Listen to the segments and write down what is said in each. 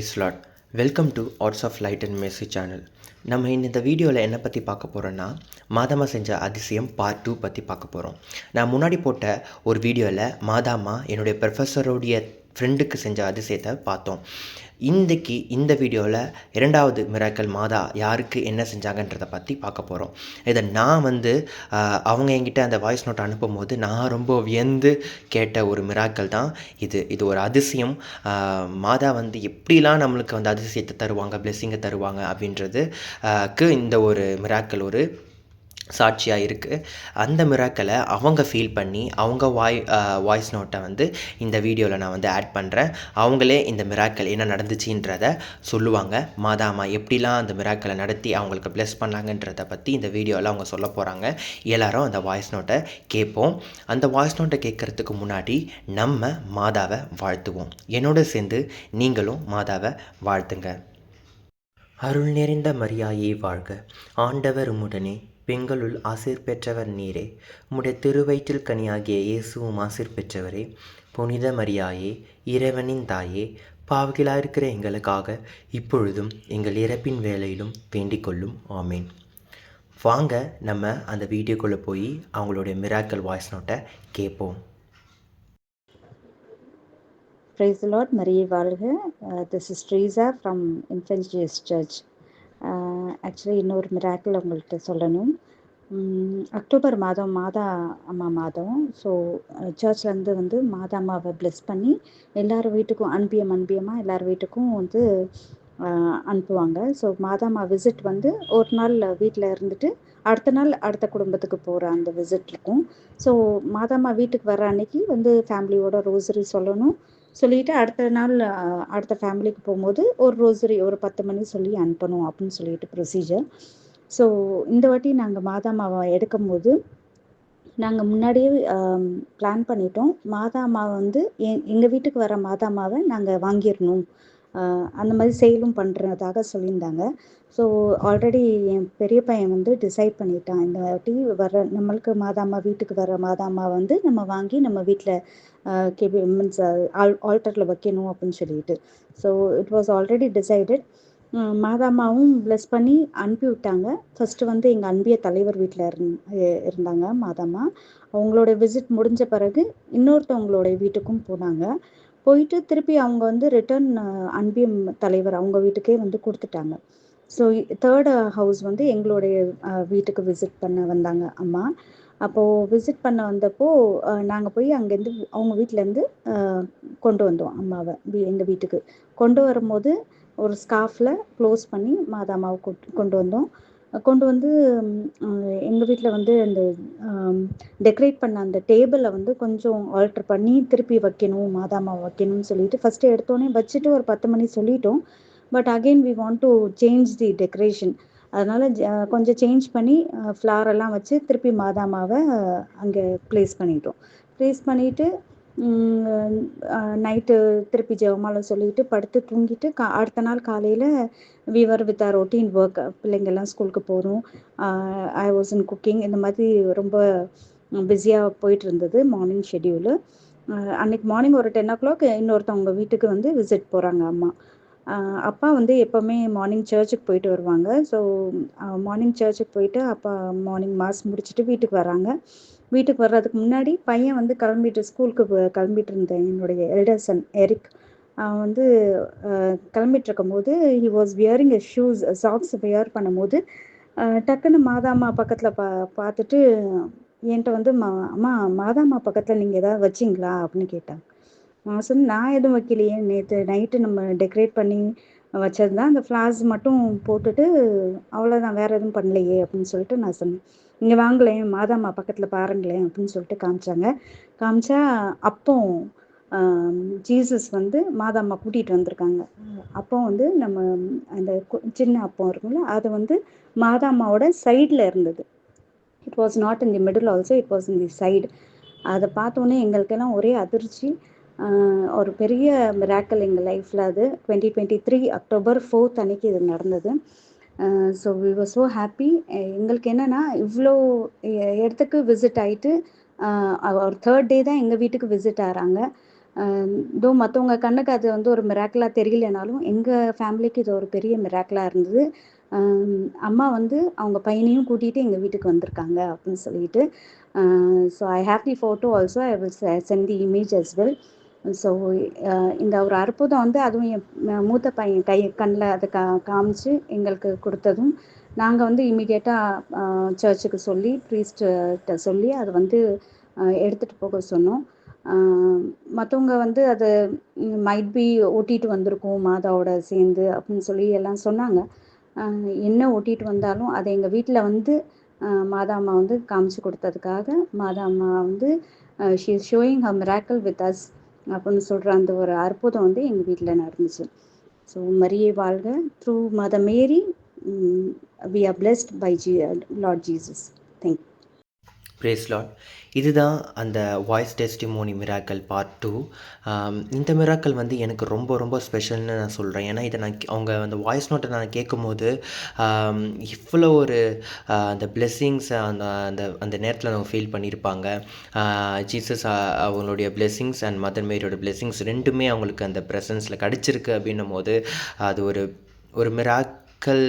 Price Lord. Welcome to Arts of Light and Mercy channel. நம்ம இந்த வீடியோவில் என்ன பற்றி பார்க்க போகிறோன்னா, மாதாம்மா செஞ்ச அதிசயம் பார்ட் 2 பற்றி பார்க்க போகிறோம். நான் முன்னாடி போட்ட ஒரு வீடியோவில் மாதாம்மா என்னுடைய ப்ரொஃபஸருடைய ஃப்ரெண்டுக்கு செஞ்ச அதிசயத்தை பார்த்தோம். இன்றைக்கி இந்த வீடியோவில் இரண்டாவது மிராக்கல் மாதா யாருக்கு என்ன செஞ்சாங்கன்றதை பற்றி பார்க்க போகிறோம். இதை நான் அவங்க என்கிட்ட அந்த வாய்ஸ் நோட் அனுப்பும் போது நான் ரொம்ப வியந்து கேட்ட ஒரு மிராக்கல் தான் இது ஒரு அதிசயம். மாதா எப்படிலாம் நம்மளுக்கு அதிசயத்தை தருவாங்க, பிளெஸ்ஸிங்கை தருவாங்க அப்படின்றதுக்கு இந்த ஒரு மிராக்கல் ஒரு சாட்சியாக இருக்குது. அந்த மிராக்கலை அவங்க ஃபீல் பண்ணி அவங்க வாய்ஸ் நோட்டை இந்த வீடியோவில் நான் ஆட் பண்ணுறேன். அவங்களே இந்த மிராக்கல் என்ன நடந்துச்சுன்றதை சொல்லுவாங்க. மாதாம்மா எப்படிலாம் அந்த மிராக்கலை நடத்தி அவங்களுக்கு ப்ளஸ் பண்ணாங்கன்றதை பற்றி இந்த வீடியோவில் அவங்க சொல்ல போகிறாங்க. எல்லாரும் அந்த வாய்ஸ் நோட்டை கேட்போம். அந்த வாய்ஸ் நோட்டை கேட்குறதுக்கு முன்னாடி நம்ம மாதாவை வாழ்த்துவோம். என்னோடு சேர்ந்து நீங்களும் மாதாவை வாழ்த்துங்க. அருள் நிறைந்த மரியாயே வாழ்க, ஆண்டவர் உம்முடனே, பெண்களுள் ஆசீர் பெற்றவர் நீரே, உம்முடைய திருவயிற்றில் கனியாகிய இயேசுவும் ஆசீர் பெற்றவரே. புனித மரியாயே, இறைவனின் தாயே, பாவிகளாயிருக்கிற எங்களுக்காக இப்பொழுதும் எங்கள் இறப்பின் வேளையிலும் வேண்டிக் கொள்ளும். ஆமீன். வாங்க நம்ம அந்த வீடியோக்குள்ளே போய் அவங்களுடைய மிராக்கல் வாய்ஸ் நோட்டை கேட்போம். Praise the Lord, Marie வாழ்க. This is Teresa from Infant Jesus Church. Actually இன்னொரு மிராக்கிள் உங்கள்கிட்ட சொல்லணும். அக்டோபர் மாதம் மாதா அம்மா மாதம். ஸோ சர்ச்லேருந்து மாதா அம்மாவை ப்ளெஸ் பண்ணி எல்லார் வீட்டுக்கும் அன்பியமாக எல்லார் வீட்டுக்கும் அனுப்புவாங்க. ஸோ மாதா அம்மா விசிட் ஒரு நாள் வீட்டில் இருந்துட்டு அடுத்த நாள் அடுத்த குடும்பத்துக்கு போகிற அந்த விசிட் இருக்கும். ஸோ மாதா அம்மா வீட்டுக்கு வர அன்னைக்கு ஃபேமிலியோட ரோசரி சொல்லணும். சொல்லிவிட்டு அடுத்த நாள் அடுத்த ஃபேமிலிக்கு போகும்போது ஒரு ரோசரி ஒரு 10 மணி சொல்லி அனுப்பணும் அப்படின்னு சொல்லிட்டு ப்ரொசீஜர். ஸோ இந்த வாட்டி நாங்கள் மாதாம்மாவை எடுக்கும் போது நாங்கள் முன்னாடியே பிளான் பண்ணிட்டோம். மாதாம்மாவை எங்கள் வீட்டுக்கு வர மாதாம்மாவை நாங்கள் வாங்கிடணும், அந்த மாதிரி சேலும் பண்ணுறதாக சொல்லியிருந்தாங்க. ஸோ ஆல்ரெடி என் பெரிய பையன் டிசைட் பண்ணிட்டான், இந்த வாட்டி வர நம்மளுக்கு மாதாம்மா வீட்டுக்கு வர மாதாம்மா நம்ம வாங்கி நம்ம வீட்டில் மீன்ஸ் ஆல்டரில் வைக்கணும் அப்படின்னு சொல்லிட்டு. So it was already decided. மாதாம்மாவும் ப்ளஸ் பண்ணி அனுப்பி விட்டாங்க. ஃபஸ்ட்டு எங்கள் அன்பிய தலைவர் வீட்டில் இருந்தாங்க மாதாம்மா. அவங்களோட விசிட் முடிஞ்ச பிறகு இன்னொருத்தவங்களோட வீட்டுக்கும் போனாங்க. போயிட்டு திருப்பி அவங்க ரிட்டர்ன் அன்பியம் தலைவர் அவங்க வீட்டுக்கே கொடுத்துட்டாங்க. ஸோ தேர்ட் ஹவுஸ் எங்களுடைய வீட்டுக்கு விசிட் பண்ண வந்தாங்க அம்மா. அப்போது விசிட் பண்ண வந்தப்போ நாங்கள் போய் அங்கேருந்து அவங்க வீட்டிலேருந்து கொண்டு வந்தோம் அம்மாவை எங்கள் வீட்டுக்கு. கொண்டு வரும்போது ஒரு ஸ்கார்ஃபில் க்ளோஸ் பண்ணி மாதாம்மாவை கொண்டு வந்தோம். கொண்டு எங்கள் வீட்டில் அந்த டெக்கரேட் பண்ண அந்த டேபிளை கொஞ்சம் ஆல்ட்ரு பண்ணி திருப்பி வைக்கணும், மாதாம்மாவை வைக்கணும்னு சொல்லிட்டு ஃபஸ்ட்டு எடுத்தோடனே வச்சுட்டு ஒரு 10 மணி சொல்லிட்டோம். But again we want to change the decoration. அதனால் கொஞ்சம் சேஞ்ச் பண்ணி ஃப்ளாரெல்லாம் வச்சு திருப்பி மாதாம்மாவை அங்கே ப்ளேஸ் பண்ணிவிட்டு நைட்டு திருப்பி ஜெபமாலை சொல்லிவிட்டு படுத்து தூங்கிட்டு அடுத்த நாள் காலையில் we were with our routine work. பிள்ளைங்கள்லாம் ஸ்கூலுக்கு போகிறோம். I was in cooking. இந்த மாதிரி ரொம்ப பிஸியாக போயிட்டு இருந்தது மார்னிங் ஷெட்யூலு. அன்றைக்கி மார்னிங் ஒரு 10 o'clock இன்னொருத்தவங்க வீட்டுக்கு விசிட் போகிறாங்க அம்மா. அப்பா எப்போவுமே மார்னிங் சர்ச்சுக்கு போயிட்டு வருவாங்க. ஸோ மார்னிங் சர்ச்சுக்கு போயிட்டு அப்பா மார்னிங் மாஸ் முடிச்சுட்டு வீட்டுக்கு வராங்க. வீட்டுக்கு வர்றதுக்கு முன்னாடி பையன் கிளம்பிட்டு ஸ்கூலுக்கு கிளம்பிட்டு இருந்தேன். என்னுடைய எல்டர் சன் எரிக் அவன் கிளம்பிட்டு இருக்கும்போது he was wearing a shoes socks wear பண்ணும்போது டக்குன்னு மாதாம்மா பக்கத்தில் பார்த்துட்டு என்கிட்ட அம்மா மாதாம்மா பக்கத்தில் நீங்கள் ஏதாவது வச்சிங்களா அப்படின்னு கேட்டாங்க. நான் சொன்னேன், நான் எதுவும் வைக்கலையே, நேற்று நைட்டு நம்ம டெக்கரேட் பண்ணி வச்சது தான், அந்த ஃப்ளார்ஸ் மட்டும் போட்டுட்டு அவ்வளோதான், வேறு எதுவும் பண்ணலையே அப்படின்னு சொல்லிட்டு நான் சொன்னேன். இங்கே வாங்கலேன், மாதாம்மா பக்கத்தில் பாருங்களேன் அப்படின்னு சொல்லிட்டு காமிச்சா அப்போ ஜீசஸ் மாதாம்மா கூட்டிகிட்டு வந்திருக்காங்க. அப்போ நம்ம அந்த சின்ன அப்பம் இருக்குங்களா, அது மாதாம்மாவோட சைடில் இருந்தது. It was not in the middle also, it was in the side. அதை பார்த்தோன்னே எங்களுக்கெல்லாம் ஒரே அதிர்ச்சி. ஒரு பெரிய மிராக்கல் எங்கள் லைஃப்பில். அது 2023 அக்டோபர் 4 அன்னைக்கு இது நடந்தது. So we were so happy. எங்களுக்கு என்னென்னா இவ்வளோ இடத்துக்கு விசிட் ஆகிட்டு ஒரு 3rd டே தான் எங்கள் வீட்டுக்கு விசிட் ஆகிறாங்க. தோ மற்றவங்க கண்ணுக்கு அது வந்து ஒரு மிராக்கிளாக தெரியலனாலும் எங்கள் ஃபேமிலிக்கு இது ஒரு பெரிய மிராக்கிளாக இருந்தது. அம்மா வந்து அவங்க பையனையும் கூட்டிகிட்டு எங்கள் வீட்டுக்கு வந்திருக்காங்க அப்படின்னு சொல்லிட்டு. So I have the photo also, I will send the image as well. ஸோ இந்த ஒரு அற்புதம் வந்து அதுவும் என் மூத்த பையன் கண்ணில் அதை காமிச்சு எங்களுக்கு கொடுத்ததும் நாங்கள் வந்து இமீடியட்டாக சர்ச்சுக்கு சொல்லி ப்ரீஸ்ட்ட சொல்லி அதை வந்து எடுத்துகிட்டு போக சொன்னோம். மற்றவங்க வந்து அது மைட் பி ஓட்டிகிட்டு வந்திருக்கோம் மாதாவோட சேர்ந்து அப்படின்னு சொல்லி எல்லாம் சொன்னாங்க. என்ன ஓட்டிகிட்டு வந்தாலும் அதை எங்கள் வீட்டில் வந்து மாதா அம்மா வந்து காமிச்சு கொடுத்ததுக்காக மாதா அம்மா வந்து she is showing her miracle with us அப்படின்னு சொல்கிற அந்த ஒரு அற்புதம் வந்து எங்கள் வீட்டில் நடந்துச்சு. ஸோ மரியே வாழ்க. Through Mother Mary we are blessed by Lord Jesus. Thank you. Praise Lord. இதுதான் அந்த வாய்ஸ் டெஸ்டிமோனி மிராக்கல் பார்ட் 2. இந்த மிராக்கல் வந்து எனக்கு ரொம்ப ரொம்ப ஸ்பெஷல்னு நான் சொல்கிறேன். ஏன்னா இதை அவங்க அந்த வாய்ஸ் நோட்டை நான் கேட்கும்போது இவ்வளோ ஒரு அந்த பிளெஸ்ஸிங்ஸை அந்த அந்த அந்த நேரத்தில் அவங்க ஃபீல் பண்ணியிருப்பாங்க. ஜீசஸ் அவங்களுடைய பிளெஸ்ஸிங்ஸ் அண்ட் மதர் மேரியோட பிளெஸ்ஸிங்ஸ் ரெண்டுமே அவங்களுக்கு அந்த ப்ரெசன்ஸில் கிடச்சிருக்கு அப்படின்னும் போது அது ஒரு மிராக்கல்,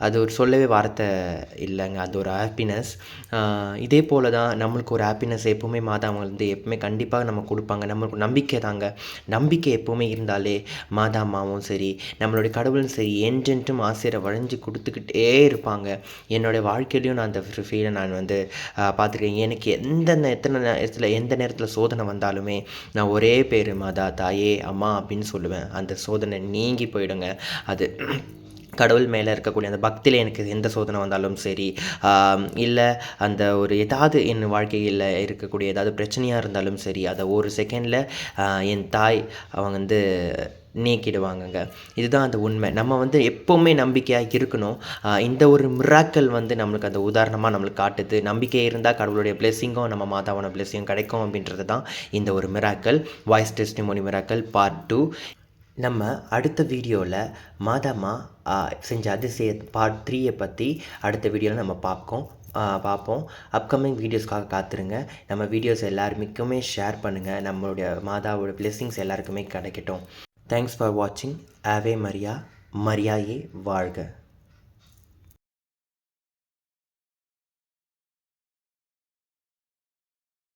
அது ஒரு சொல்லவே வார்த்தை இல்லைங்க. அது ஒரு ஹாப்பினஸ். இதே போல் தான் நம்மளுக்கு ஒரு ஹாப்பினஸ் எப்போவுமே மாதா அவங்க வந்து எப்பவுமே கண்டிப்பாக நம்ம கொடுப்பாங்க. நம்மளுக்கு நம்பிக்கை தாங்க. நம்பிக்கை எப்போவுமே இருந்தாலே மாதா அம்மாவும் சரி நம்மளுடைய கடவுளும் சரி என்றென்றும் ஆசிரியரை வளைஞ்சு கொடுத்துக்கிட்டே இருப்பாங்க. என்னுடைய வாழ்க்கையிலையும் நான் அந்த ஃபீலை நான் வந்து பார்த்துருக்கேன். எனக்கு எந்த நேரத்தில் சோதனை வந்தாலுமே நான் ஒரே பேர் மாதா தாயே அம்மா அப்படின்னு சொல்லுவேன். அந்த சோதனை நீங்கி போயிடுங்க. அது கடவுள் மேலே இருக்கக்கூடிய அந்த பக்தியில் எனக்கு எந்த சோதனை வந்தாலும் சரி, இல்லை அந்த ஒரு ஏதாவது என் வாழ்க்கையில் இருக்கக்கூடிய ஏதாவது பிரச்சனையாக இருந்தாலும் சரி, அதை ஒரு செகண்டில் என் தாய் அவங்க வந்து நீக்கிடுவாங்கங்க. இதுதான் அந்த உண்மை. நம்ம வந்து எப்போவுமே நம்பிக்கையாக இருக்கணும். இந்த ஒரு மிராக்கல் வந்து நம்மளுக்கு அந்த உதாரணமாக நம்மளுக்கு காட்டுது. நம்பிக்கை இருந்தால் கடவுளுடைய பிளெஸ்ஸிங்கும் நம்ம மாதாவோட பிளெஸ்ஸிங்கும் கிடைக்கும் அப்படின்றது தான் இந்த ஒரு miracle, voice testimony miracle part 2. நம்ம அடுத்த வீடியோவில் மாதாம்மா செஞ்ச அதிசய பார்ட் 3 பற்றி அடுத்த வீடியோவில் நம்ம பார்ப்போம். அப்கமிங் வீடியோஸ்க்காக காத்துருங்க. நம்ம வீடியோஸ் எல்லாருக்குமே ஷேர் பண்ணுங்கள். நம்மளுடைய மாதாவோட பிளெஸ்ஸிங்ஸ் எல்லாருக்குமே கிடைக்கட்டும். தேங்க்ஸ் ஃபார் வாட்சிங். ஆவே மரியா, மரியாயே வாழ்க.